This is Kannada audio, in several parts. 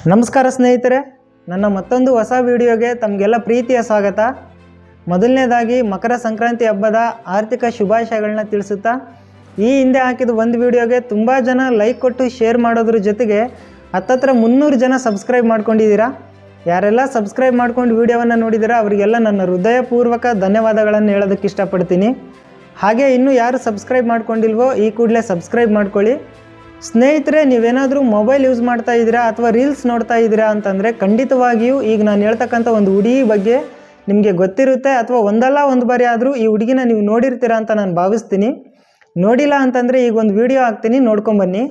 ನಮಸ್ಕಾರ ಸ್ನೇಹಿತರೆ, ನನ್ನ ಮತ್ತೊಂದು ಹೊಸ ವಿಡಿಯೋಗೆ ತಮಗೆಲ್ಲ ಪ್ರೀತಿಯ ಸ್ವಾಗತ. ಮೊದಲನೇದಾಗಿ ಮಕರ ಸಂಕ್ರಾಂತಿ ಹಬ್ಬದ ಆರ್ಥಿಕ ಶುಭಾಶಯಗಳನ್ನ ತಿಳಿಸುತ್ತಾ, ಈ ಹಿಂದೆ ಹಾಕಿದ ಒಂದು ವಿಡಿಯೋಗೆ ತುಂಬ ಜನ ಲೈಕ್ ಕೊಟ್ಟು ಶೇರ್ ಮಾಡೋದ್ರ ಜೊತೆಗೆ ಹತ್ತತ್ರ 300 ಜನ ಸಬ್ಸ್ಕ್ರೈಬ್ ಮಾಡ್ಕೊಂಡಿದ್ದೀರಾ. ಯಾರೆಲ್ಲ ಸಬ್ಸ್ಕ್ರೈಬ್ ಮಾಡ್ಕೊಂಡು ವಿಡಿಯೋವನ್ನು ನೋಡಿದ್ದೀರಾ ಅವರಿಗೆಲ್ಲ ನನ್ನ ಹೃದಯಪೂರ್ವಕ ಧನ್ಯವಾದಗಳನ್ನು ಹೇಳೋದಕ್ಕೆ ಇಷ್ಟಪಡ್ತೀನಿ. ಹಾಗೆ ಇನ್ನೂ ಯಾರು ಸಬ್ಸ್ಕ್ರೈಬ್ ಮಾಡ್ಕೊಂಡಿಲ್ವೋ ಈ ಕೂಡಲೇ ಸಬ್ಸ್ಕ್ರೈಬ್ ಮಾಡ್ಕೊಳ್ಳಿ. ಸ್ನೇಹಿತರೆ, ನೀವೇನಾದರೂ ಮೊಬೈಲ್ ಯೂಸ್ ಮಾಡ್ತಾ ಇದ್ದೀರಾ ಅಥವಾ ರೀಲ್ಸ್ ನೋಡ್ತಾ ಇದ್ದೀರಾ ಅಂತಂದರೆ ಖಂಡಿತವಾಗಿಯೂ ಈಗ ನಾನು ಹೇಳ್ತಕ್ಕಂಥ ಒಂದು ಹುಡುಗಿ ಬಗ್ಗೆ ನಿಮಗೆ ಗೊತ್ತಿರುತ್ತೆ ಅಥವಾ ಒಂದಲ್ಲ ಒಂದು ಬಾರಿ ಆದರೂ ಈ ಹುಡುಗಿನ ನೀವು ನೋಡಿರ್ತೀರಾ ಅಂತ ನಾನು ಭಾವಿಸ್ತೀನಿ. ನೋಡಿಲ್ಲ ಅಂತಂದರೆ ಈಗ ಒಂದು ವಿಡಿಯೋ ಹಾಕ್ತೀನಿ, ನೋಡ್ಕೊಂಬನ್ನಿ.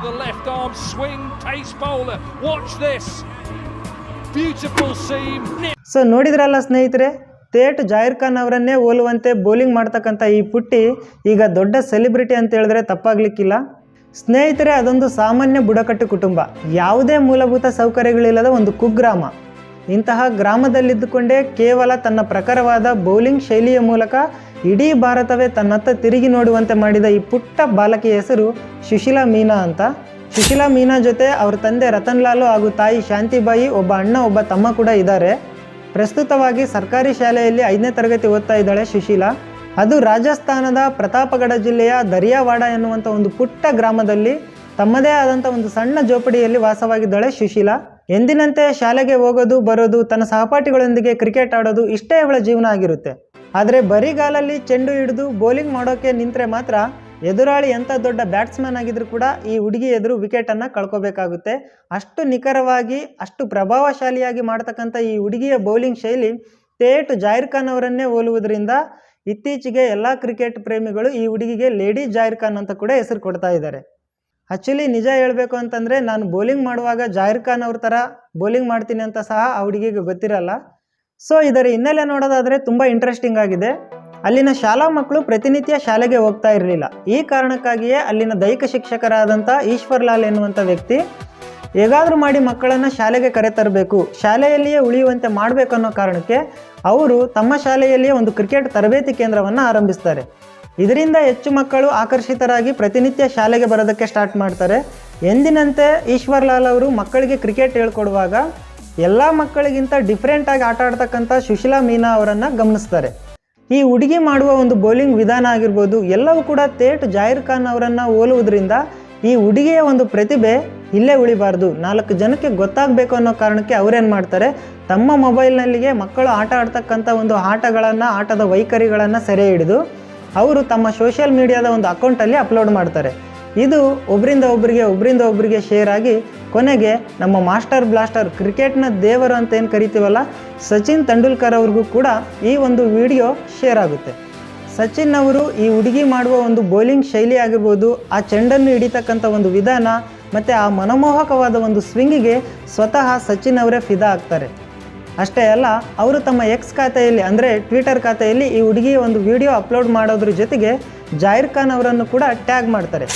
The left arm swing, pace bowler. Watch this. Beautiful seam. So ನೋಡಿದ್ರಲ್ಲ ಸ್ನೇಹಿತರೆ, ಥೇಟ್ ಜಾಹಿರ್ ಖಾನ್ ಅವರನ್ನೇ ಹೋಲುವಂತೆ ಬೌಲಿಂಗ್ ಮಾಡ್ತಕ್ಕಂಥ ಈ ಪುಟ್ಟಿ ಈಗ ದೊಡ್ಡ ಸೆಲೆಬ್ರಿಟಿ ಅಂತ ಹೇಳಿದ್ರೆ ತಪ್ಪಾಗಲಿಕ್ಕಿಲ್ಲ. ಸ್ನೇಹಿತರೆ, ಅದೊಂದು ಸಾಮಾನ್ಯ ಬುಡಕಟ್ಟು ಕುಟುಂಬ, ಯಾವುದೇ ಮೂಲಭೂತ ಸೌಕರ್ಯಗಳಿಲ್ಲದ ಒಂದು ಕುಗ್ರಾಮ. ಇಂತಹ ಗ್ರಾಮದಲ್ಲಿದ್ದುಕೊಂಡೇ ಕೇವಲ ತನ್ನ ಪ್ರಖರವಾದ ಬೌಲಿಂಗ್ ಶೈಲಿಯ ಮೂಲಕ ಇಡೀ ಭಾರತವೇ ತನ್ನತ್ತ ತಿರುಗಿ ನೋಡುವಂತೆ ಮಾಡಿದ ಈ ಪುಟ್ಟ ಬಾಲಕಿಯ ಹೆಸರು ಸುಶೀಲಾ ಮೀನಾ ಅಂತ. ಸುಶೀಲಾ ಮೀನಾ ಜೊತೆ ಅವ್ರ ತಂದೆ ರತನ್ ಲಾಲು ಹಾಗೂ ತಾಯಿ ಶಾಂತಿಬಾಯಿ, ಒಬ್ಬ ಅಣ್ಣ ಒಬ್ಬ ತಮ್ಮ ಕೂಡ ಇದ್ದಾರೆ. ಪ್ರಸ್ತುತವಾಗಿ ಸರ್ಕಾರಿ ಶಾಲೆಯಲ್ಲಿ 5ನೇ ತರಗತಿ ಓದ್ತಾ ಇದ್ದಾಳೆ ಸುಶೀಲಾ. ಅದು ರಾಜಸ್ಥಾನದ ಪ್ರತಾಪಗಢ ಜಿಲ್ಲೆಯ ದರಿಯಾವಾಡ ಎನ್ನುವಂಥ ಒಂದು ಪುಟ್ಟ ಗ್ರಾಮದಲ್ಲಿ ತಮ್ಮದೇ ಆದಂಥ ಒಂದು ಸಣ್ಣ ಜೋಪಡಿಯಲ್ಲಿ ವಾಸವಾಗಿದ್ದಾಳೆ ಸುಶೀಲಾ. ಎಂದಿನಂತೆ ಶಾಲೆಗೆ ಹೋಗೋದು ಬರೋದು, ತನ್ನ ಸಹಪಾಠಿಗಳೊಂದಿಗೆ ಕ್ರಿಕೆಟ್ ಆಡೋದು ಇಷ್ಟೇ ಅವಳ ಜೀವನ ಆಗಿರುತ್ತೆ. ಆದರೆ ಬರಿಗಾಲಲ್ಲಿ ಚೆಂಡು ಹಿಡಿದು ಬೌಲಿಂಗ್ ಮಾಡೋಕ್ಕೆ ನಿಂತರೆ ಮಾತ್ರ ಎದುರಾಳಿ ಎಂಥ ದೊಡ್ಡ ಬ್ಯಾಟ್ಸ್ಮನ್ ಆಗಿದ್ರು ಕೂಡ ಈ ಹುಡುಗಿ ಎದುರು ವಿಕೆಟನ್ನು ಕಳ್ಕೋಬೇಕಾಗುತ್ತೆ. ಅಷ್ಟು ನಿಖರವಾಗಿ, ಅಷ್ಟು ಪ್ರಭಾವಶಾಲಿಯಾಗಿ ಮಾಡ್ತಕ್ಕಂಥ ಈ ಹುಡುಗಿಯ ಬೌಲಿಂಗ್ ಶೈಲಿ ಥೇಟ್ ಜಾಹಿರ್ ಖಾನ್ ಅವರನ್ನೇ ಹೋಲುವುದರಿಂದ ಇತ್ತೀಚೆಗೆ ಎಲ್ಲ ಕ್ರಿಕೆಟ್ ಪ್ರೇಮಿಗಳು ಈ ಹುಡುಗಿಗೆ ಲೇಡಿ ಜಾಹಿರ್ ಖಾನ್ ಅಂತ ಕೂಡ ಹೆಸರು ಕೊಡ್ತಾ ಇದ್ದಾರೆ. ಆ್ಯಕ್ಚುಲಿ ನಿಜ ಹೇಳಬೇಕು ಅಂತಂದರೆ, ನಾನು ಬೌಲಿಂಗ್ ಮಾಡುವಾಗ ಜಾಹಿರ್ ಖಾನ್ ಅವ್ರ ಥರ ಬೌಲಿಂಗ್ ಮಾಡ್ತೀನಿ ಅಂತ ಸಹ ಆ ಹುಡುಗಿಗೆ ಗೊತ್ತಿರಲ್ಲ. ಸೊ ಇದರ ಹಿನ್ನೆಲೆ ನೋಡೋದಾದರೆ ತುಂಬ ಇಂಟ್ರೆಸ್ಟಿಂಗ್ ಆಗಿದೆ. ಅಲ್ಲಿನ ಶಾಲಾ ಮಕ್ಕಳು ಪ್ರತಿನಿತ್ಯ ಶಾಲೆಗೆ ಹೋಗ್ತಾ ಇರಲಿಲ್ಲ. ಈ ಕಾರಣಕ್ಕಾಗಿಯೇ ಅಲ್ಲಿನ ದೈಹಿಕ ಶಿಕ್ಷಕರಾದಂಥ ಈಶ್ವರ್ ಲಾಲ್ ಎನ್ನುವಂಥ ವ್ಯಕ್ತಿ ಹೇಗಾದರೂ ಮಾಡಿ ಮಕ್ಕಳನ್ನು ಶಾಲೆಗೆ ಕರೆತರಬೇಕು, ಶಾಲೆಯಲ್ಲಿಯೇ ಉಳಿಯುವಂತೆ ಮಾಡಬೇಕು ಅನ್ನೋ ಕಾರಣಕ್ಕೆ ಅವರು ತಮ್ಮ ಶಾಲೆಯಲ್ಲಿಯೇ ಒಂದು ಕ್ರಿಕೆಟ್ ತರಬೇತಿ ಕೇಂದ್ರವನ್ನು ಆರಂಭಿಸ್ತಾರೆ. ಇದರಿಂದ ಹೆಚ್ಚು ಮಕ್ಕಳು ಆಕರ್ಷಿತರಾಗಿ ಪ್ರತಿನಿತ್ಯ ಶಾಲೆಗೆ ಬರೋದಕ್ಕೆ ಸ್ಟಾರ್ಟ್ ಮಾಡ್ತಾರೆ. ಎಂದಿನಂತೆ ಈಶ್ವರ್ ಲಾಲ್ ಅವರು ಮಕ್ಕಳಿಗೆ ಕ್ರಿಕೆಟ್ ಹೇಳ್ಕೊಡುವಾಗ ಎಲ್ಲ ಮಕ್ಕಳಿಗಿಂತ ಡಿಫ್ರೆಂಟಾಗಿ ಆಟ ಆಡ್ತಕ್ಕಂಥ ಸುಶೀಲಾ ಮೀನಾ ಅವರನ್ನು ಗಮನಿಸ್ತಾರೆ. ಈ ಹುಡುಗಿ ಮಾಡುವ ಒಂದು ಬೌಲಿಂಗ್ ವಿಧಾನ ಆಗಿರ್ಬೋದು ಎಲ್ಲವೂ ಕೂಡ ಥೇಟ್ ಜಾಹಿರ್ ಖಾನ್ ಅವರನ್ನು ಹೋಲುವುದರಿಂದ ಈ ಹುಡುಗಿಯ ಒಂದು ಪ್ರತಿಭೆ ಇಲ್ಲೇ ಉಳಿಬಾರ್ದು, 4 ಜನಕ್ಕೆ ಗೊತ್ತಾಗಬೇಕು ಅನ್ನೋ ಕಾರಣಕ್ಕೆ ಅವರೇನು ಮಾಡ್ತಾರೆ, ತಮ್ಮ ಮೊಬೈಲ್ನಲ್ಲಿಗೆ ಮಕ್ಕಳು ಆಟ ಆಡ್ತಕ್ಕಂಥ ಒಂದು ಆಟಗಳನ್ನು, ಆಟದ ವೈಖರಿಗಳನ್ನು ಸೆರೆ ಹಿಡಿದು ಅವರು ತಮ್ಮ ಸೋಷಿಯಲ್ ಮೀಡಿಯಾದ ಒಂದು ಅಕೌಂಟಲ್ಲಿ ಅಪ್ಲೋಡ್ ಮಾಡ್ತಾರೆ. ಇದು ಒಬ್ಬರಿಂದ ಒಬ್ಬರಿಗೆ ಶೇರ್ ಆಗಿ ಕೊನೆಗೆ ನಮ್ಮ ಮಾಸ್ಟರ್ ಬ್ಲಾಸ್ಟರ್, ಕ್ರಿಕೆಟ್ನ ದೇವರು ಅಂತ ಏನು ಕರಿತೀವಲ್ಲ, ಸಚಿನ್ ತೆಂಡೂಲ್ಕರ್ ಅವ್ರಿಗೂ ಕೂಡ ಈ ಒಂದು ವಿಡಿಯೋ ಶೇರ್ ಆಗುತ್ತೆ. ಸಚಿನ್ ಅವರು ಈ ಹುಡುಗಿ ಮಾಡುವ ಒಂದು ಬೌಲಿಂಗ್ ಶೈಲಿ ಆಗಿರ್ಬೋದು, ಆ ಚೆಂಡನ್ನು ಹಿಡಿತಕ್ಕಂಥ ಒಂದು ವಿಧಾನ ಮತ್ತು ಆ ಮನಮೋಹಕವಾದ ಒಂದು ಸ್ವಿಂಗಿಗೆ ಸ್ವತಃ ಸಚಿನ್ ಅವರೇ ಫಿದಾ ಆಗ್ತಾರೆ. ಅಷ್ಟೇ ಅಲ್ಲ, ಅವರು ತಮ್ಮ ಎಕ್ಸ್ ಖಾತೆಯಲ್ಲಿ ಅಂದರೆ ಟ್ವಿಟರ್ ಖಾತೆಯಲ್ಲಿ ಈ ಹುಡುಗಿಯ ಒಂದು ವಿಡಿಯೋ ಅಪ್ಲೋಡ್ ಮಾಡೋದ್ರ ಜೊತೆಗೆ ಜಾಹಿರ್ ಖಾನ್ ಅವರನ್ನು ಕೂಡ ಟ್ಯಾಗ್ ಮಾಡ್ತಾರೆ.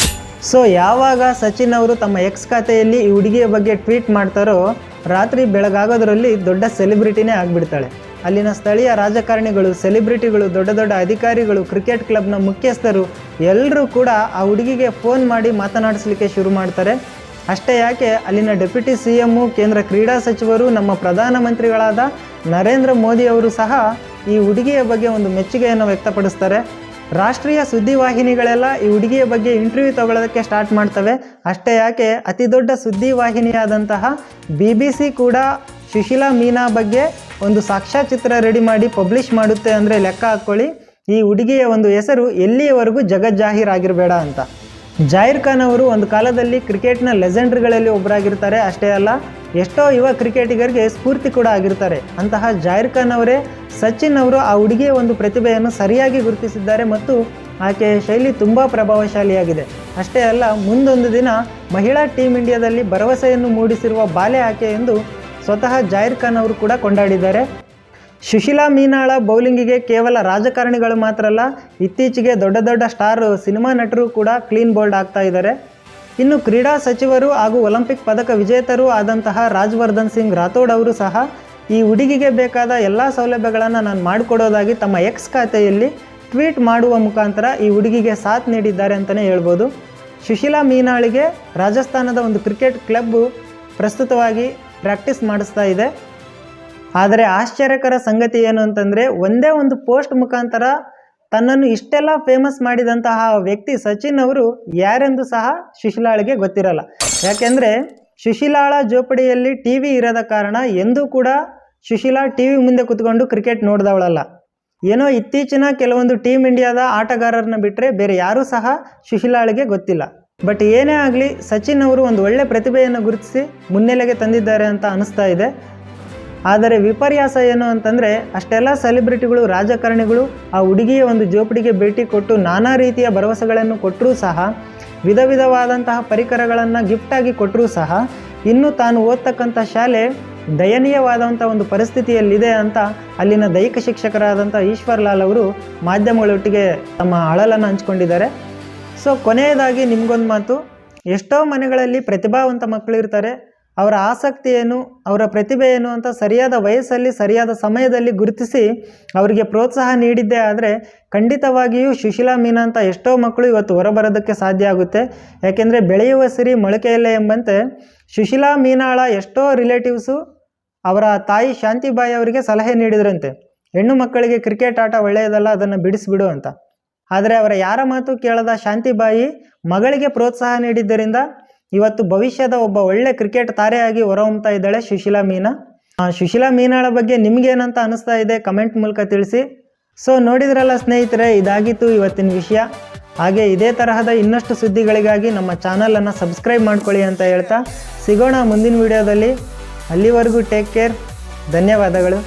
ಸೊ ಯಾವಾಗ ಸಚಿನ್ ಅವರು ತಮ್ಮ ಎಕ್ಸ್ ಖಾತೆಯಲ್ಲಿ ಈ ಹುಡುಗಿಯ ಬಗ್ಗೆ ಟ್ವೀಟ್ ಮಾಡ್ತಾರೋ ರಾತ್ರಿ ಬೆಳಗಾಗೋದ್ರಲ್ಲಿ ದೊಡ್ಡ ಸೆಲೆಬ್ರಿಟಿನೇ ಆಗಿಬಿಡ್ತಾಳೆ. ಅಲ್ಲಿನ ಸ್ಥಳೀಯ ರಾಜಕಾರಣಿಗಳು, ಸೆಲೆಬ್ರಿಟಿಗಳು, ದೊಡ್ಡ ದೊಡ್ಡ ಅಧಿಕಾರಿಗಳು, ಕ್ರಿಕೆಟ್ ಕ್ಲಬ್ನ ಮುಖ್ಯಸ್ಥರು ಎಲ್ಲರೂ ಕೂಡ ಆ ಹುಡುಗಿಗೆ ಫೋನ್ ಮಾಡಿ ಮಾತನಾಡಿಸಲಿಕ್ಕೆ ಶುರು ಮಾಡ್ತಾರೆ. ಅಷ್ಟೇ ಯಾಕೆ, ಅಲ್ಲಿನ ಡೆಪ್ಯೂಟಿ CM, ಕೇಂದ್ರ ಕ್ರೀಡಾ ಸಚಿವರು, ನಮ್ಮ ಪ್ರಧಾನಮಂತ್ರಿಗಳಾದ ನರೇಂದ್ರ ಮೋದಿ ಅವರು ಸಹ ಈ ಹುಡುಗಿಯ ಬಗ್ಗೆ ಒಂದು ಮೆಚ್ಚುಗೆಯನ್ನು ವ್ಯಕ್ತಪಡಿಸ್ತಾರೆ. ರಾಷ್ಟ್ರೀಯ ಸುದ್ದಿವಾಹಿನಿಗಳೆಲ್ಲ ಈ ಹುಡುಗಿಯ ಬಗ್ಗೆ ಇಂಟರ್ವ್ಯೂ ತಗೊಳ್ಳೋದಕ್ಕೆ ಸ್ಟಾರ್ಟ್ ಮಾಡ್ತವೆ. ಅಷ್ಟೇ ಯಾಕೆ, ಅತಿ ದೊಡ್ಡ ಸುದ್ದಿವಾಹಿನಿಯಾದಂತಹ BBC ಕೂಡ ಸುಶೀಲಾ ಮೀನಾ ಬಗ್ಗೆ ಒಂದು ಸಾಕ್ಷ್ಯಚಿತ್ರ ರೆಡಿ ಮಾಡಿ ಪಬ್ಲಿಷ್ ಮಾಡುತ್ತೆ ಅಂದರೆ ಲೆಕ್ಕ ಹಾಕ್ಕೊಳ್ಳಿ, ಈ ಹುಡುಗಿಯ ಒಂದು ಹೆಸರು ಎಲ್ಲಿಯವರೆಗೂ ಜಗಜ್ಜಾಹೀರಾಗಿರಬೇಡ ಅಂತ. ಜಾಹಿರ್ ಖಾನ್ ಅವರು ಒಂದು ಕಾಲದಲ್ಲಿ ಕ್ರಿಕೆಟ್ನ ಲೆಜೆಂಡ್ಗಳಲ್ಲಿ ಒಬ್ಬರಾಗಿರ್ತಾರೆ. ಅಷ್ಟೇ ಅಲ್ಲ, ಎಷ್ಟೋ ಯುವ ಕ್ರಿಕೆಟಿಗರಿಗೆ ಸ್ಫೂರ್ತಿ ಕೂಡ ಆಗಿರ್ತಾರೆ. ಅಂತಹ ಜಾಹಿರ್ ಖಾನ್ ಅವರೇ ಸಚಿನ್ ಅವರು ಆ ಹುಡುಗಿಯ ಒಂದು ಪ್ರತಿಭೆಯನ್ನು ಸರಿಯಾಗಿ ಗುರುತಿಸಿದ್ದಾರೆ ಮತ್ತು ಆಕೆಯ ಶೈಲಿ ತುಂಬ ಪ್ರಭಾವಶಾಲಿಯಾಗಿದೆ. ಅಷ್ಟೇ ಅಲ್ಲ, ಮುಂದೊಂದು ದಿನ ಮಹಿಳಾ ಟೀಮ್ ಇಂಡಿಯಾದಲ್ಲಿ ಭರವಸೆಯನ್ನು ಮೂಡಿಸಿರುವ ಬಾಲೆ ಆಕೆ ಎಂದು ಸ್ವತಃ ಜಾಹಿರ್ ಖಾನ್ ಅವರು ಕೂಡ ಕೊಂಡಾಡಿದ್ದಾರೆ. ಸುಶೀಲಾ ಮೀನಾಳ ಬೌಲಿಂಗಿಗೆ ಕೇವಲ ರಾಜಕಾರಣಿಗಳು ಮಾತ್ರ ಅಲ್ಲ, ಇತ್ತೀಚೆಗೆ ದೊಡ್ಡ ದೊಡ್ಡ ಸ್ಟಾರ್ ಸಿನಿಮಾ ನಟರು ಕೂಡ ಕ್ಲೀನ್ ಬೋಲ್ಡ್ ಆಗ್ತಾ ಇದ್ದಾರೆ. ಇನ್ನು ಕ್ರೀಡಾ ಸಚಿವರು ಹಾಗೂ ಒಲಿಂಪಿಕ್ ಪದಕ ವಿಜೇತರೂ ಆದಂತಹ ರಾಜ್ವರ್ಧನ್ ಸಿಂಗ್ ರಾಥೋಡ್ ಅವರು ಸಹ ಈ ಹುಡುಗಿಗೆ ಬೇಕಾದ ಎಲ್ಲ ಸೌಲಭ್ಯಗಳನ್ನು ನಾನು ಮಾಡಿಕೊಡೋದಾಗಿ ತಮ್ಮ ಎಕ್ಸ್ ಖಾತೆಯಲ್ಲಿ ಟ್ವೀಟ್ ಮಾಡುವ ಮುಖಾಂತರ ಈ ಹುಡುಗಿಗೆ ಸಾಥ್ ನೀಡಿದ್ದಾರೆ ಅಂತಲೇ ಹೇಳ್ಬೋದು. ಸುಶೀಲಾ ಮೀನಾಳಿಗೆ ರಾಜಸ್ಥಾನದ ಒಂದು ಕ್ರಿಕೆಟ್ ಕ್ಲಬ್ಬು ಪ್ರಸ್ತುತವಾಗಿ ಪ್ರಾಕ್ಟೀಸ್ ಮಾಡಿಸ್ತಾ ಇದೆ. ಆದರೆ ಆಶ್ಚರ್ಯಕರ ಸಂಗತಿ ಏನು ಅಂತಂದರೆ, ಒಂದೇ ಒಂದು ಪೋಸ್ಟ್ ಮುಖಾಂತರ ತನ್ನನ್ನು ಇಷ್ಟೆಲ್ಲ ಫೇಮಸ್ ಮಾಡಿದಂತಹ ವ್ಯಕ್ತಿ ಸಚಿನ್ ಅವರು ಯಾರೆಂದು ಸಹ ಸುಶೀಲಾಳಿಗೆ ಗೊತ್ತಿರಲ್ಲ. ಯಾಕೆಂದರೆ ಸುಶೀಲಾಳ ಜೋಪಡಿಯಲ್ಲಿ ಟಿ ವಿ ಇರದ ಕಾರಣ ಎಂದೂ ಕೂಡ ಸುಶೀಲಾ ಟಿ ವಿ ಮುಂದೆ ಕೂತ್ಕೊಂಡು ಕ್ರಿಕೆಟ್ ನೋಡಿದವಳಲ್ಲ. ಏನೋ ಇತ್ತೀಚಿನ ಕೆಲವೊಂದು ಟೀಮ್ ಇಂಡಿಯಾದ ಆಟಗಾರರನ್ನ ಬಿಟ್ಟರೆ ಬೇರೆ ಯಾರೂ ಸಹ ಸುಶೀಲಾಳಿಗೆ ಗೊತ್ತಿಲ್ಲ. ಬಟ್ ಏನೇ ಆಗಲಿ ಸಚಿನ್ ಅವರು ಒಂದು ಒಳ್ಳೆ ಪ್ರತಿಭೆಯನ್ನು ಗುರುತಿಸಿ ಮುನ್ನೆಲೆಗೆ ತಂದಿದ್ದಾರೆ ಅಂತ ಅನಿಸ್ತಾ ಇದೆ. ಆದರೆ ವಿಪರ್ಯಾಸ ಏನು ಅಂತಂದರೆ, ಅಷ್ಟೆಲ್ಲ ಸೆಲೆಬ್ರಿಟಿಗಳು, ರಾಜಕಾರಣಿಗಳು ಆ ಹುಡುಗಿಯ ಒಂದು ಜೋಪಡಿಗೆ ಭೇಟಿ ಕೊಟ್ಟು ನಾನಾ ರೀತಿಯ ಭರವಸೆಗಳನ್ನು ಕೊಟ್ಟರೂ ಸಹ, ವಿಧ ವಿಧವಾದಂತಹ ಪರಿಕರಗಳನ್ನು ಗಿಫ್ಟಾಗಿ ಕೊಟ್ಟರೂ ಸಹ, ಇನ್ನೂ ತಾನು ಓದ್ತಕ್ಕಂಥ ಶಾಲೆ ದಯನೀಯವಾದಂಥ ಒಂದು ಪರಿಸ್ಥಿತಿಯಲ್ಲಿದೆ ಅಂತ ಅಲ್ಲಿನ ದೈಹಿಕ ಶಿಕ್ಷಕರಾದಂಥ ಈಶ್ವರ್ ಲಾಲ್ ಅವರು ಮಾಧ್ಯಮಗಳೊಟ್ಟಿಗೆ ತಮ್ಮ ಅಳಲನ್ನು ಹಂಚ್ಕೊಂಡಿದ್ದಾರೆ. ಸೊ ಕೊನೆಯದಾಗಿ ನಿಮಗೊಂದು ಮಾತು, ಎಷ್ಟೋ ಮನೆಗಳಲ್ಲಿ ಪ್ರತಿಭಾವಂತ ಮಕ್ಕಳು ಇರ್ತಾರೆ. ಅವರ ಆಸಕ್ತಿ ಏನು, ಅವರ ಪ್ರತಿಭೆ ಏನು ಅಂತ ಸರಿಯಾದ ವಯಸ್ಸಲ್ಲಿ ಸರಿಯಾದ ಸಮಯದಲ್ಲಿ ಗುರುತಿಸಿ ಅವರಿಗೆ ಪ್ರೋತ್ಸಾಹ ನೀಡಿದ್ದೇ ಆದರೆ ಖಂಡಿತವಾಗಿಯೂ ಸುಶೀಲಾ ಮೀನಾ ಅಂತ ಎಷ್ಟೋ ಮಕ್ಕಳು ಇವತ್ತು ಹೊರಬರೋದಕ್ಕೆ ಸಾಧ್ಯ ಆಗುತ್ತೆ. ಯಾಕೆಂದರೆ ಬೆಳೆಯುವ ಸಿರಿ ಮೊಳಕೆಯಲ್ಲೇ ಎಂಬಂತೆ ಸುಶೀಲಾ ಮೀನಾಳ ಎಷ್ಟೋ ರಿಲೇಟಿವ್ಸು ಅವರ ತಾಯಿ ಶಾಂತಿಬಾಯಿ ಅವರಿಗೆ ಸಲಹೆ ನೀಡಿದ್ರಂತೆ, ಹೆಣ್ಣು ಮಕ್ಕಳಿಗೆ ಕ್ರಿಕೆಟ್ ಆಟ ಒಳ್ಳೆಯದಲ್ಲ, ಅದನ್ನು ಬಿಡಿಸ್ಬಿಡು ಅಂತ. ಆದರೆ ಅವರ ಯಾರ ಮಾತು ಕೇಳದ ಶಾಂತಿಬಾಯಿ ಮಗಳಿಗೆ ಪ್ರೋತ್ಸಾಹ ನೀಡಿದ್ದರಿಂದ ಇವತ್ತು ಭವಿಷ್ಯದ ಒಬ್ಬ ಒಳ್ಳೆ ಕ್ರಿಕೆಟ್ ತಾರೆಯಾಗಿ ಹೊರಹೊಮ್ತಾ ಇದ್ದಾಳೆ ಸುಶೀಲಾ ಮೀನಾ. ಸುಶೀಲಾ ಮೀನಾಳ ಬಗ್ಗೆ ನಿಮಗೇನಂತ ಅನಿಸ್ತಾ ಇದೆ ಕಮೆಂಟ್ ಮೂಲಕ ತಿಳಿಸಿ. ಸೊ ನೋಡಿದ್ರಲ್ಲ ಸ್ನೇಹಿತರೆ, ಇದಾಗಿತ್ತು ಇವತ್ತಿನ ವಿಷಯ. ಹಾಗೆ ಇದೇ ತರಹದ ಇನ್ನಷ್ಟು ಸುದ್ದಿಗಳಿಗಾಗಿ ನಮ್ಮ ಚಾನಲನ್ನು ಸಬ್ಸ್ಕ್ರೈಬ್ ಮಾಡ್ಕೊಳ್ಳಿ ಅಂತ ಹೇಳ್ತಾ ಸಿಗೋಣ ಮುಂದಿನ ವಿಡಿಯೋದಲ್ಲಿ. ಅಲ್ಲಿವರೆಗೂ ಟೇಕ್ ಕೇರ್. ಧನ್ಯವಾದಗಳು.